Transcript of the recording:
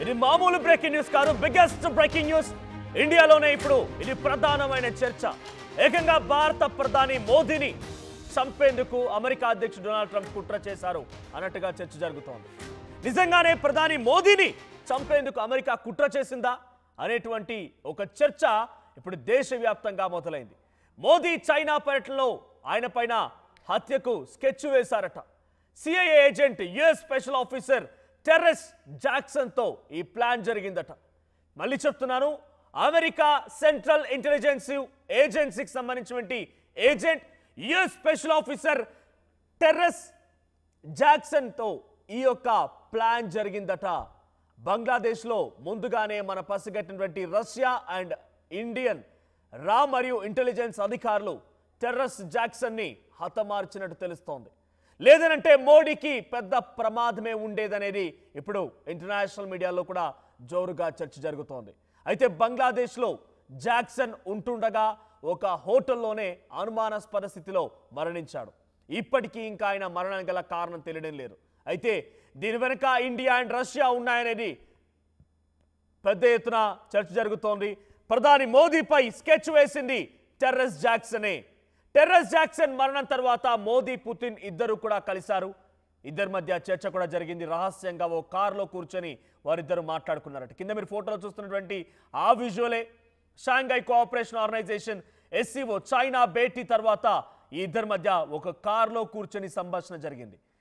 ఇది మామూలు breaking news కాదు, బిగ్గెస్ట్ బ్రేకింగ్ న్యూస్ ఇండియాలోనే ఇప్పుడు ఇది ప్రధానమైన చర్చ. ఏకంగా భారత ప్రధాని మోదీని చంపేందుకు అమెరికా అధ్యక్షుడు డొనాల్డ్ ట్రంప్ కుట్ర చేశారు అన్నట్టుగా చర్చ జరుగుతోంది. నిజంగానే ప్రధాని మోదీని చంపేందుకు అమెరికా కుట్ర చేసిందా అనేటువంటి ఒక చర్చ ఇప్పుడు దేశవ్యాప్తంగా మొదలైంది. మోదీ చైనా పర్యటనలో ఆయన పైన హత్యకు స్కెచ్ వేశారట. CIA agent US special officer Terrence జాక్సన్తో ఈ ప్లాన్ జరిగిందట. మళ్ళీ చెప్తున్నాను, అమెరికా సెంట్రల్ ఇంటెలిజెన్స్ ఏజెన్సీకి సంబంధించినటువంటి agent US special officer Terrence జాక్సన్తో ఈ యొక్క ప్లాన్ జరిగిందట. బంగ్లాదేశ్లో ముందుగానే మన పసిగట్టినటువంటి రష్యా అండ్ ఇండియన్ రా మరియు ఇంటెలిజెన్స్ అధికారులు టెర్రెస్ జాక్సన్ని హతమార్చినట్టు తెలుస్తోంది. లేదనంటే మోడీకి పెద్ద ప్రమాదమే ఉండేదనేది ఇప్పుడు ఇంటర్నేషనల్ మీడియాలో కూడా జోరుగా చర్చ జరుగుతోంది. అయితే బంగ్లాదేశ్లో జాక్సన్ ఉంటుండగా ఒక హోటల్లోనే అనుమానాస్పద స్థితిలో మరణించాడు. ఇప్పటికీ ఇంకా ఆయన మరణానికి గల కారణం తెలియడం లేదు. అయితే దీని వెనుక ఇండియా అండ్ రష్యా ఉన్నాయనేది పెద్ద ఎత్తున చర్చ జరుగుతోంది. ప్రధాని మోదీపై స్కెచ్ వేసింది టెర్రెస్ జాక్సనే. టెర్రెస్ జాక్సన్ మరణం తర్వాత మోదీ పుతిన్ ఇద్దరు కూడా కలిశారు. ఇద్దరి మధ్య చర్చ కూడా జరిగింది. రహస్యంగా ఓ కారులో కూర్చొని వారిద్దరు మాట్లాడుకున్నారట. కింద మీరు ఫోటోలో చూస్తున్నటువంటి ఆ విజువలే Shanghai cooperation organisation SCO China భేటీ తర్వాత ఈ ఇద్దరి మధ్య ఒక కారులో కూర్చొని సంభాషణ జరిగింది.